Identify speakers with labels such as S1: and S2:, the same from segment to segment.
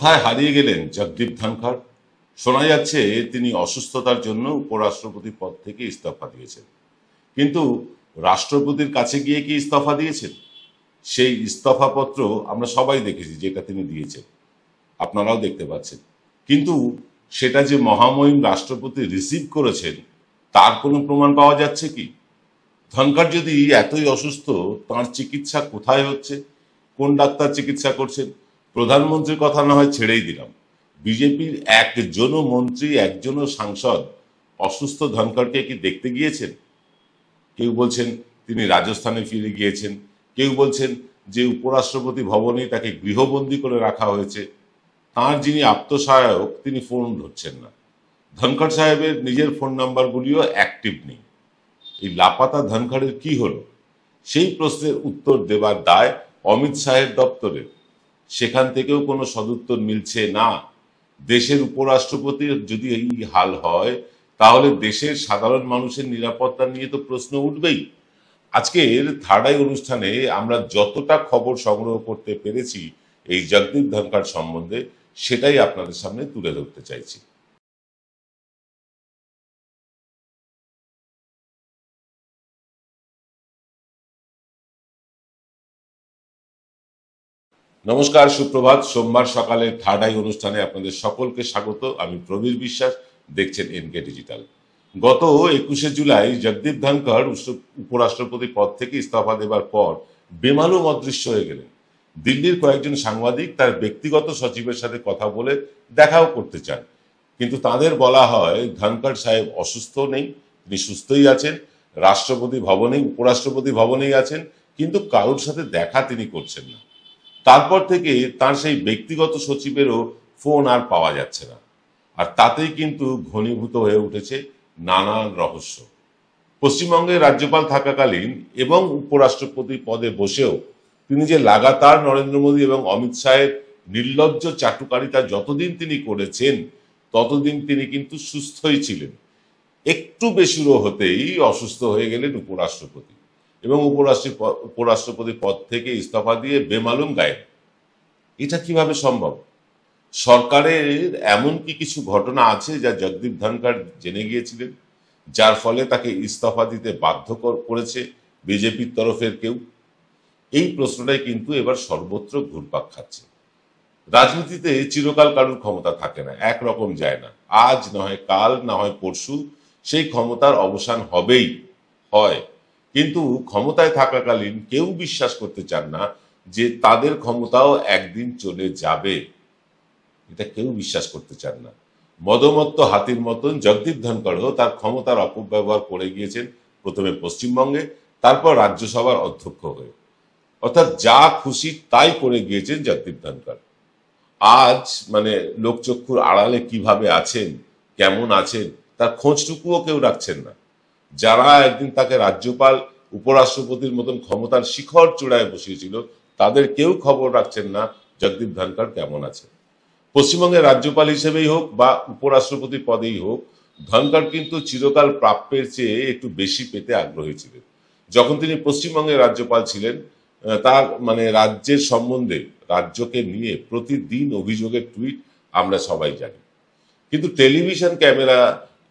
S1: কোথায় হারিয়ে গেলেন জগদীপ ধনখড়? শোনা যাচ্ছে তিনি অসুস্থতার জন্য উপরাষ্ট্রপতি পদ থেকে ইস্তফা দিয়েছেন, কিন্তু রাষ্ট্রপতির কাছে গিয়ে কি ইস্তফা দিয়েছেন? সেই ইস্তফাপত্র আমরা সবাই দেখেছি, যেটা তিনি দিয়েছেন, আপনারাও দেখতে পাচ্ছেন। কিন্তু সেটা যে মহামহিম রাষ্ট্রপতি রিসিভ করেছেন তার কোনো প্রমাণ পাওয়া যাচ্ছে কি? ধনখড় যদি এতই অসুস্থ, তার চিকিৎসা কোথায় হচ্ছে? কোন ডাক্তার চিকিৎসা করছেন? প্রধানমন্ত্রীর কথা না হয় ছেড়েই দিলাম, বিজেপির একজনও মন্ত্রী, একজনও সাংসদ অসুস্থ ধনখড়কে কি দেখতে গিয়েছেন? কেউ বলছেন তিনি রাজস্থানে ফিরে গিয়েছেন, কেউ বলছেন যে উপরাষ্ট্রপতি ভবনেই তাকে গৃহবন্দী করে রাখা হয়েছে। তাঁর যিনি আত্মসহায়ক তিনি ফোন ধরছেন না। ধনখড় সাহেবের নিজের ফোন নাম্বারগুলিও অ্যাক্টিভ নেই। এই লাপাতা ধনখড়ের কি হলো? সেই প্রশ্নের উত্তর দেবার দায় অমিত শাহের দপ্তরের। সেখান থেকেও কোনো সদুত্তর মিলছে না। দেশের উপরাষ্ট্রপতির যদি এই হাল হয়, তাহলে দেশের সাধারণ মানুষের নিরাপত্তা নিয়ে তো প্রশ্ন উঠবেই। আজকের থার্ড আই অনুষ্ঠানে আমরা যতটা খবর সংগ্রহ করতে পেরেছি এই জগদীপ ধনখড় সম্বন্ধে, সেটাই আপনাদের সামনে তুলে ধরতে চাইছি। নমস্কার, সুপ্রভাত। সোমবার সকালে থার্ড আই অনুষ্ঠানে আপনাদের সকলকে স্বাগত। আমি প্রবীর বিশ্বাস, দেখছেন এনকে ডিজিটাল। গত 21শে জুলাই জগদীপ ধনখড় উপরাষ্ট্রপতি পদ থেকে ইস্তফা দেবার পর বেমালুম অদৃশ্য হয়ে গেলেন। দিল্লির কয়েকজন সাংবাদিক তার ব্যক্তিগত সচিবের সাথে কথা বলে দেখাও করতে চান, কিন্তু তাদের বলা হয় ধনখড় সাহেব অসুস্থ নেই, তিনি সুস্থই আছেন, রাষ্ট্রপতি ভবনেই, উপরাষ্ট্রপতি ভবনেই আছেন, কিন্তু কারোর সাথে দেখা তিনি করছেন না। তারপর থেকে তার সেই ব্যক্তিগত সচিবেরও ফোন আর পাওয়া যাচ্ছে না। আর তাতেই কিন্তু ঘনীভূত হয়ে উঠেছে নানান রহস্য। পশ্চিমবঙ্গের রাজ্যপাল থাকাকালীন এবং উপরাষ্ট্রপতি পদে বসেও তিনি যে লাগাতার নরেন্দ্র মোদী এবং অমিত শাহের নির্লজ্জ চাটুকারিতা যতদিন তিনি করেছেন, ততদিন তিনি কিন্তু সুস্থই ছিলেন। একটু বেসুরো হতেই অসুস্থ হয়ে গেলেন উপরাষ্ট্রপতি, এবং উপরাষ্ট্রপতি পদ থেকে ইস্তফা দিয়ে বেমালুম গায়েব। এটা কিভাবে সম্ভব? সরকারের এমন কি কিছু ঘটনা আছে যা জগদীপ ধনখড় জেনে গিয়েছিলেন, যার ফলে তাকে ইস্তফা দিতে বাধ্য করেছে বিজেপির তরফের কেউ? এই প্রশ্নটাই কিন্তু এবার সর্বত্র ঘুরপাক খাচ্ছে। রাজনীতিতে চিরকাল কারুর ক্ষমতা থাকে না, একরকম যায় না। আজ না হয় কাল, না হয় পরশু সেই ক্ষমতার অবসান হবেই, হয়। কিন্তু ক্ষমতায় থাকাকালীন কেউ বিশ্বাস করতে চান না যে তাদের ক্ষমতাও একদিন চলে যাবে। এটা কেউ বিশ্বাস করতে চান না। মদমত্ত হাতির মতন জগদীপ ধনখড়ও তার ক্ষমতার অপব্যবহার করে গিয়েছেন, প্রথমে পশ্চিমবঙ্গে, তারপর রাজ্যসভার অধ্যক্ষ হয়ে। অর্থাৎ যা খুশি তাই করে গিয়েছেন জগদীপ ধনখড়। আজ লোকচক্ষুর আড়ালে কিভাবে আছেন, কেমন আছেন, তার খোঁজটুকুও কেউ রাখছেন না। যারা একদিন তাকে রাজ্যপাল, উপরাষ্ট্রপতির মতন ক্ষমতার শিখর চূড়ায় বসিয়েছিল, তাদের কেউ খবর রাখছেন না জগদীপ ধনখড় কেমন আছে। পশ্চিমবঙ্গের রাজ্যপাল হিসেবেই হোক বা উপরাষ্ট্রপতি পদেই হোক, ধনখড় কিন্তু চিরকাল প্রাপ্যের চেয়ে একটু বেশি পেতে আগ্রহী ছিলেন। যখন তিনি পশ্চিমবঙ্গের রাজ্যপাল ছিলেন, তার রাজ্যের সম্বন্ধে, রাজ্যকে নিয়ে প্রতিদিন অভিযোগের টুইট আমরা সবাই জানি। কিন্তু টেলিভিশন ক্যামেরা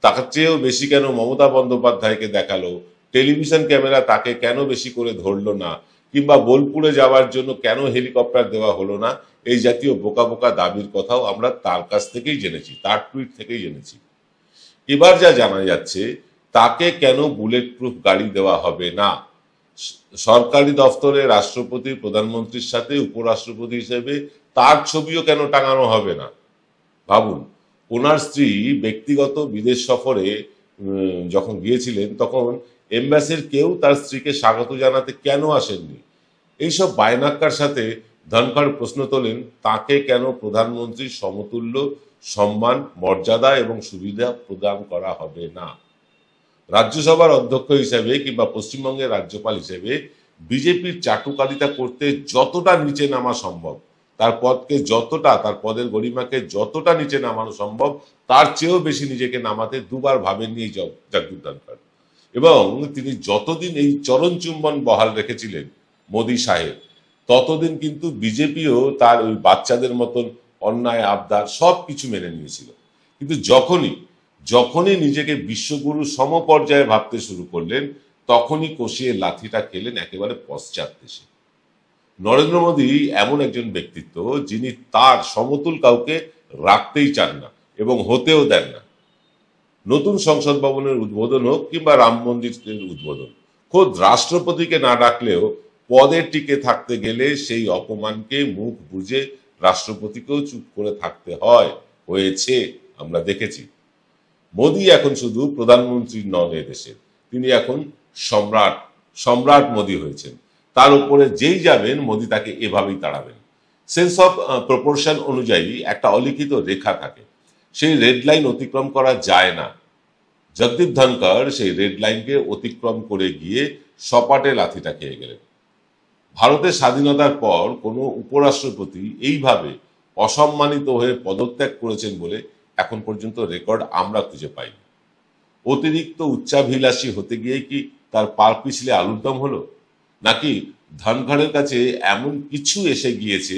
S1: তার চেয়েও বেশি কেন মমতা বন্দ্যোপাধ্যায়কে দেখালো, টেলিভিশন ক্যামেরা তাকে কেন বেশি করে ধরলো না, কিংবা বোলপুরে যাওয়ার জন্য কেন হেলিকপ্টার দেওয়া হলো না, এই জাতীয় বোকা বোকা দাবির কথাও আমরা তার কাছ থেকেই জেনেছি, তার টুইট থেকেই জেনেছি। এবার যা জানা যাচ্ছে, তাকে কেন বুলেট প্রুফ গাড়ি দেওয়া হবে না, সরকারি দফতরে রাষ্ট্রপতি, প্রধানমন্ত্রীর সাথে উপরাষ্ট্রপতি হিসেবে তার ছবিও কেন টাঙানো হবে না। ভাবুন, ওনার স্ত্রী ব্যক্তিগত বিদেশ সফরে যখন গিয়েছিলেন, তখন এম্বাসির কেউ তার স্ত্রীকে স্বাগত জানাতে কেন আসেননি? এইসব বায়নাক্কার সাথে ধনখড় প্রশ্ন তোলেন, তাকে কেন প্রধানমন্ত্রীর সমতুল্য সম্মান, মর্যাদা এবং সুবিধা প্রদান করা হবে না। রাজ্যসভার অধ্যক্ষ হিসেবে কিংবা পশ্চিমবঙ্গের রাজ্যপাল হিসেবে বিজেপির চাটুকারিতা করতে যতটা নিচে নামা সম্ভব, তার পদকে যতটা, তার পদের গরিমাকে যতটা নিচে নামানো সম্ভব, তার চেয়েও বেশি নিজেকে নামাতে দুবার ভাবেননি জগদীপ ধনখড়। এবং তিনি যতদিন এই চরণ চুম্বন বহাল রেখেছিলেন মোদী সাহেব, ততদিন কিন্তু বিজেপিও তার ওই বাচ্চাদের মতন অন্যায় আবদার সবকিছু মেনে নিয়েছিল। কিন্তু যখনই নিজেকে বিশ্বগুরু সমপর্যায়ে ভাবতে শুরু করলেন, তখনই কষিয়ে লাথিটা খেলেন একেবারে পশ্চাৎ দেশে। নরেন্দ্র মোদী এমন একজন ব্যক্তিত্ব যিনি তার সমতুল কাউকে রাখতেই চান না এবং হতেও দেন না। নতুন সংসদ ভবনের উদ্বোধন হোক কিংবা রাম মন্দিরের উদ্বোধন, খোদ রাষ্ট্রপতিকে না ডাকলেও পদে টিকে থাকতে গেলে সেই অপমানকে মুখ বুজে রাষ্ট্রপতিকেও চুপ করে থাকতে হয়েছে, আমরা দেখেছি। মোদী এখন শুধু প্রধানমন্ত্রী নন এদেশের, তিনি এখন সম্রাট মোদী হয়েছেন। তার উপরে যেই যাবেন মোদী তাকে এভাবেই তাড়াবেন। সেন্স অফ প্রপোর্শন অনুযায়ী একটা অলিখিত রেখা থাকে, সেই রেড লাইন অতিক্রম করা যায় না। জগদীপ ধনখড় সেই রেড লাইনকে অতিক্রম করে গিয়ে সপাটে লাথিটা খেয়ে গেলেন। ভারতের স্বাধীনতার পর কোনো উপরাষ্ট্রপতি এইভাবে অসম্মানিত হয়ে পদত্যাগ করেছেন বলে এখন পর্যন্ত রেকর্ড আমরা খুঁজে পাইনি। অতিরিক্ত উচ্চাভিলাষী হতে গিয়ে কি তার পার পিছলে আলুর দম হলো, নাকি ধনখড়ের কাছে এমন কিছু এসে গিয়েছে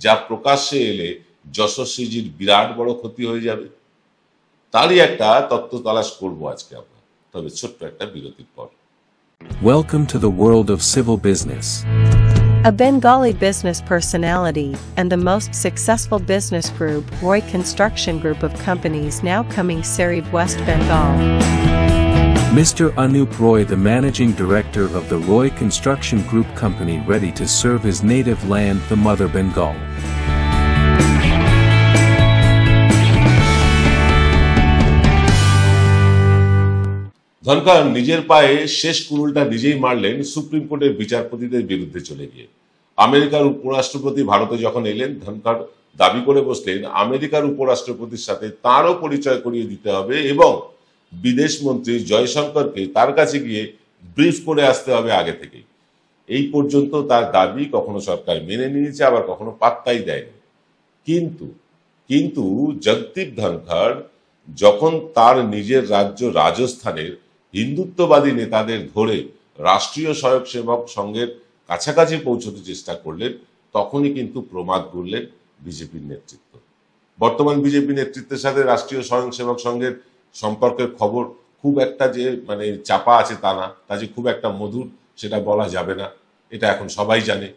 S1: যা প্রকাশ্যে এলে যশস্বীজির বিরাট বড় ক্ষতি হয়ে যাবে? তারই একটা তত্ত্ব তালাশ করবো আজকে আমরা, তবে ছোট্ট একটা বিরতির পর।
S2: Welcome to the world of civil business.
S3: A Bengali business personality and the most successful business group, Roy Construction Group of companies, now coming Sarib, West Bengal.
S2: Mr. Anup Roy, the managing director of the Roy Construction Group company, ready to serve his native land, the mother Bengal.
S1: Dhankhar নিজের পায়ে শেষ কুড়ুলটা নিজেই মারলেন supreme কোর্টের বিচারপতিদের বিরুদ্ধে চলে গিয়ে। আমেরিকার উপরাষ্ট্রপতি ভারতে যখন এলেন, ধনখড় দাবি করে বসলেন আমেরিকার উপরাষ্ট্রপতির সাথে তারও পরিচয় করিয়ে দিতে হবে এবং বিদেশ মন্ত্রী জয়শঙ্করকে তার কাছে গিয়ে ব্রিফ করে আসতে হবে আগে থেকেই। এই পর্যন্ত তার দাবি কখনো সরকার মেনে নিয়েছে, আবার কখনো পাত্তাই দেয়নি। কিন্তু জগদীপ ধনখড় যখন তার নিজের রাজ্য রাজস্থানের হিন্দুত্ববাদী নেতাদের ধরে রাষ্ট্রীয় স্বয়ংসেবক সংঘের কাছাকাছি পৌঁছতে চেষ্টা করলেন, তখনই কিন্তু প্রমাদ গুনলেন বিজেপির নেতৃত্ব। বর্তমান বিজেপি নেতৃত্বের সাথে রাষ্ট্রীয় স্বয়ংসেবক সংঘের সম্পর্কের খবর খুব একটা যে চাপা আছে তা না, তা যে খুব একটা মধুর সেটা বলা যাবে না, এটা এখন সবাই জানে।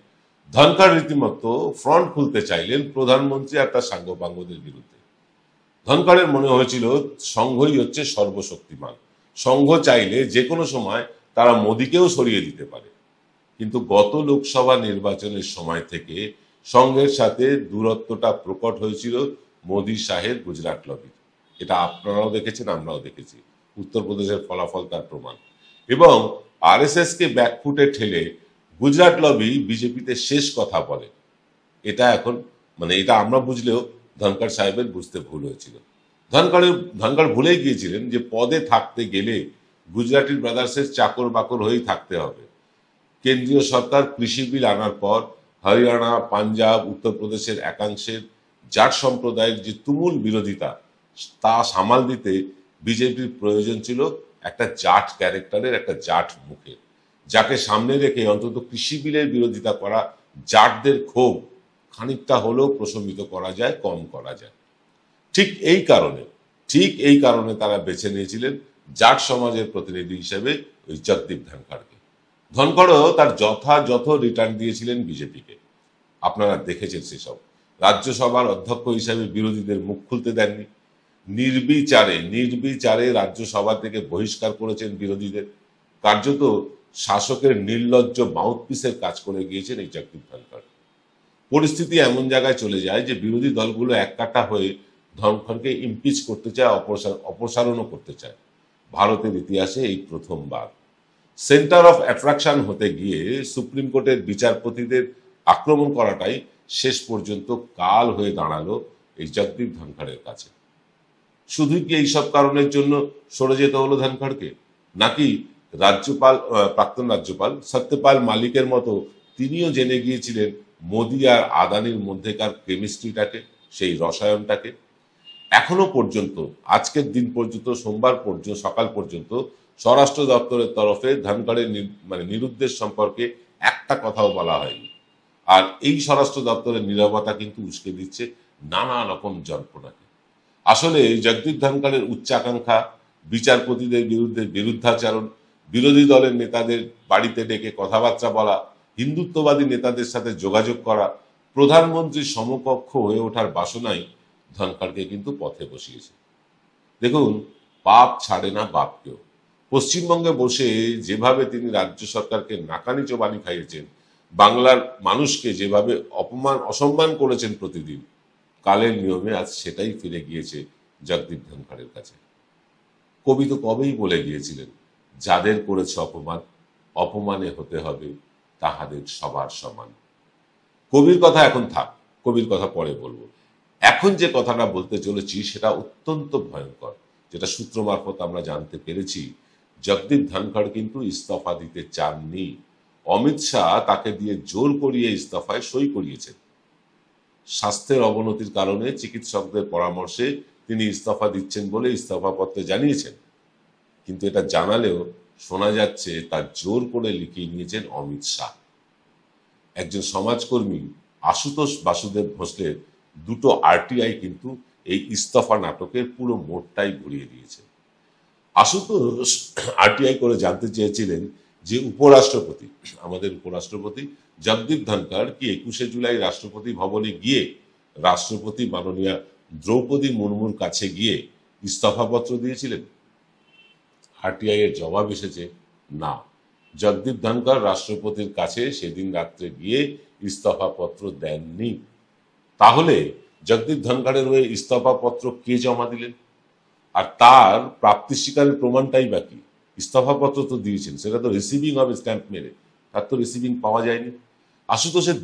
S1: ধনখড় রীতিমতো ফ্রন্ট খুলতে চাইলেন প্রধানমন্ত্রী আর তার সাঙ্গপাঙ্গদের বিরুদ্ধে। ধনখড়ের মনে হয়েছিল সংঘই হচ্ছে সর্বশক্তিমান, সংঘ চাইলে যে কোনো সময় তারা মোদীকেও সরিয়ে দিতে পারে। কিন্তু গত লোকসভা নির্বাচনের সময় থেকে সংঘের সাথে দূরত্বটা প্রকট হয়েছিল মোদী শাহের গুজরাট লবির। এটা আপনারাও দেখেছেন, আমরাও দেখেছি। উত্তরপ্রদেশের ফলাফল তার প্রমাণ। এবং আরএসএস কে ব্যাকফুটে ঠেলে গুজরাট লবি বিজেপিতে শেষ কথা বলে। এটা এখন এটা আমরা বুঝলেও ধনখড় সাহেবের বুঝতে ভুল হয়েছিল। ধনখড় ভুলেই গিয়েছিলেন যে পদে থাকতে গেলে গুজরাটি ব্রাদার্সের চাকর বাকর হয়েই থাকতে হবে। কেন্দ্রীয় সরকার কৃষি বিল আনার পর হরিয়ানা, পাঞ্জাব, উত্তরপ্রদেশের একাংশের জাট সম্প্রদায়ের যে তুমুল বিরোধিতা, তা সামাল দিতে বিজেপির প্রয়োজন ছিল একটা জাট ক্যারেক্টারের, একটা জাট মুখের, যাকে সামনে রেখে অন্তত কৃষি বিলের বিরোধিতা করা জাটদের ক্ষোভ খানিকটা হলেও প্রশমিত করা যায়, কম করা যায়। ঠিক এই কারণে তারা বেছে নিয়েছিলেন জাট সমাজের প্রতিনিধি হিসেবে ওই জগদীপ ধনখড়কে। ধনখড়ও তার যথাযথ রিটার্ন দিয়েছিলেন বিজেপিকে। আপনারা দেখেছেন সেসব। রাজ্যসভার অধ্যক্ষ হিসেবে বিরোধীদের মুখ খুলতে দেননি, নির্বিচারে রাজ্যসভা থেকে বহিষ্কার করেছেন বিরোধীদের। কার্যত শাসকের নির্লজ্জ মাউথপিসের কাজ করে গিয়েছেন এই জগদীপ ধনখড়। পরিস্থিতি এমন জায়গায় চলে যায় যে বিরোধী দলগুলো এককাট্টা হয়ে ধনখড়কে ইমপিচ করতে চায়, অপসারণও করতে চায়। ভারতের ইতিহাসে এই প্রথমবার। সেন্টার অফ অ্যাট্রাকশন হতে গিয়ে সুপ্রিম কোর্টের বিচারপতিদের আক্রমণ করাটাই শেষ পর্যন্ত কাল হয়ে দাঁড়ালো এই জগদীপ ধনখড়ের কাছে। শুধু কি এইসব কারণের জন্য সরে যেতে হলো ধনখড়কে, নাকি প্রাক্তন রাজ্যপাল সত্যপাল মালিকের মতো তিনিও জেনে গিয়েছিলেন মোদী আর আদানির মধ্যেকার কেমিস্ট্রিটাকে, সেই রসায়নটাকে? এখনো পর্যন্ত, আজকের দিন পর্যন্ত, সোমবার পর্যন্ত সকাল পর্যন্ত স্বরাষ্ট্র দপ্তরের তরফে ধনখড়ের নিরুদ্দেশ সম্পর্কে একটা কথাও বলা হয়নি। আর এই স্বরাষ্ট্র দপ্তরের নীরবতা কিন্তু উস্কে দিচ্ছে নানা রকম জল্পনাকে। আসলে জগদীপ ধনখড়ের উচ্চাকাঙ্ক্ষা, বিচারপতিদের বিরুদ্ধে বিরুদ্ধাচরণ, বিরোধী দলের নেতাদের বাড়িতে ডেকে কথাবার্তা বলা, হিন্দুত্ববাদী নেতাদের সাথে যোগাযোগ করা, প্রধানমন্ত্রীর সমকক্ষ হয়ে ওঠার বাসনাই ধনখড়কে কিন্তু পথে বসিয়েছে। দেখুন, পাপ ছাড়ে না বাপকেও। পশ্চিমবঙ্গে বসে যেভাবে তিনি রাজ্য সরকারকে নাকানি চোবানি খাইয়েছেন, বাংলার মানুষকে যেভাবে অসম্মান করেছেন প্রতিদিন, কালের নিয়মে আজ সেটাই ফিরে গিয়েছে জগদীপ ধনখড়ের কাছে। কবি তো কবেই বলে গিয়েছিলেন, যাদের করেছে অপমান, অপমানে হতে হবে তাহাদের সবার সমান। কবির কথা এখন থাক, কবির কথা পরে বলবো। এখন যে কথাটা বলতে চলেছি সেটা অত্যন্ত ভয়ঙ্কর, যেটা সূত্র মারফত আমরা জানতে পেরেছি। জগদীপ ধনখড় কিন্তু ইস্তফা দিতে চাননি। অমিত শাহ তাকে দিয়ে জোর করিয়ে ইস্তফায় সই করিয়েছেন। স্বাস্থ্যের অবনতির কারণে চিকিৎসকদের পরামর্শে তিনি ইস্তফা দিচ্ছেন বলে ইস্তফাপত্রে জানিয়েছেন। কিন্তু এটা জানালেও শোনা যাচ্ছে তার জোর করে লিখিয়ে নিয়েছেন অমিত শাহ। একজন সমাজকর্মী আশুতোষ বাসুদেব ভোসলের দুটো আরটিআই কিন্তু এই ইস্তফা নাটকের পুরো মোড়টাই ঘুরিয়ে দিয়েছে। আশুতোষ আরটিআই করে জানতে চেয়েছিলেন যে আমাদের উপরাষ্ট্রপতি জগদীপ ধনখড় কি 21শে জুলাই রাষ্ট্রপতি ভবনে গিয়ে রাষ্ট্রপতি মাননীয়া দ্রৌপদী মুর্মুর কাছে গিয়ে ইস্তফাপত্র দিয়েছিলেন। আরটিআই এর জবাব এসেছে, না, জগদীপ ধনখড় রাষ্ট্রপতির কাছে সেদিন রাত্রে গিয়ে ইস্তফাপত্র দেননি। তাহলে জগদীপ ধনখড়ের হয়ে ইস্তফাপত্র কে জমা দিলেন? আর তার প্রাপ্তি স্বীকারের প্রমাণটাই বাকি। ইস্তফাপত্র তো দিয়েছেন, সেটা তো রিসিভিং হবে স্ট্যাম্প মেরে, তার তো রিসিভিং পাওয়া যায়নি। আশুতোষের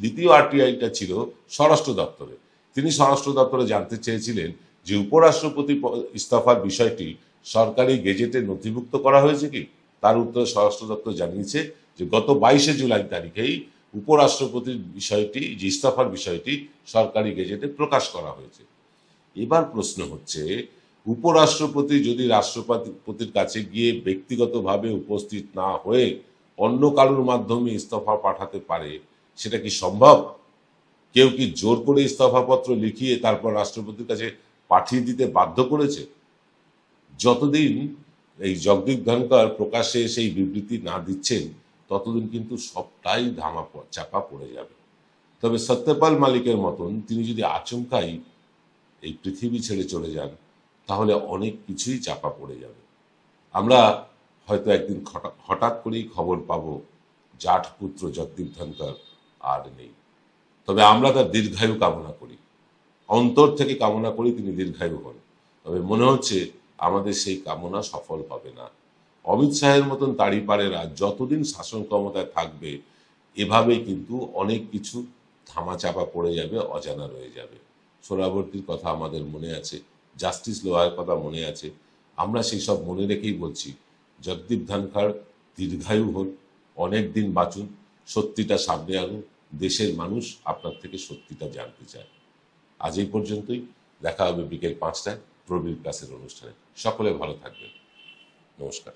S1: দ্বিতীয় আরটিআইটা ছিল স্বরাষ্ট্র দপ্তরে। তিনি স্বরাষ্ট্র দপ্তরে জানতে চেয়েছিলেন যে উপরাষ্ট্রপতি ইস্তফার বিষয়টি সরকারি গেজেটে নথিভুক্ত করা হয়েছে কি। তার উত্তরে স্বরাষ্ট্র দপ্তর জানিয়েছে যে গত 22শে জুলাই তারিখেই উপরাষ্ট্রপতির বিষয়টি, যে ইস্তফার বিষয়টি সরকারি গেজেটে প্রকাশ করা হয়েছে। এবার প্রশ্ন হচ্ছে, উপরাষ্ট্রপতি যদি রাষ্ট্রপতির কাছে গিয়ে ব্যক্তিগতভাবে উপস্থিত না হয়ে অন্য কারোর মাধ্যমে ইস্তফা পাঠাতে পারে, সেটা কি সম্ভব? কেউ কি জোর করে ইস্তফাপত্র লিখিয়ে তারপর রাষ্ট্রপতির কাছে পাঠিয়ে দিতে বাধ্য করেছে? যতদিন এই জগদীপ ধনখড় প্রকাশ্যে সেই বিবৃতি না দিচ্ছেন, ততদিন কিন্তু সবটাই চাপা পড়ে যাবে। তবে সত্যপাল মালিকের মতন তিনি যদি আচমকাই এই পৃথিবী ছেড়ে চলে যান, তাহলে অনেক কিছুই চাপা পড়ে যাবে। আমরা হয়তো একদিন হঠাৎ করেই খবর পাবো জাঠ পুত্র জগদীপ ধনখড় আর নেই। তবে আমরা তার দীর্ঘায়ু কামনা করি, অন্তর থেকে কামনা করি তিনি দীর্ঘায়ু হন। তবে মনে হচ্ছে আমাদের সেই কামনা সফল হবে না। অমিত শাহের মতন তাড়িপাড়েরা যতদিন শাসন ক্ষমতায় থাকবে, এভাবেই কিন্তু অনেক কিছু ধামাচাপা পড়ে যাবে, অজানা রয়ে যাবে। সোহরাওয়ার্দীর কথা আমাদের মনে আছে, জাস্টিস লোয়ার কথা মনে আছে। আমরা সেই সব মনে রেখেই বলছি, জগদীপ ধনখড় দীর্ঘায়ু হন, অনেক দিন বাঁচুন, সত্যিটা সামনে আনুন। দেশের মানুষ আপনার থেকে সত্যিটা জানতে চায়। আজ এই পর্যন্তই। দেখা হবে বিকেল 5টায় প্রবীর ক্লাসের অনুষ্ঠানে। সকলে ভালো থাকবেন। নমস্কার।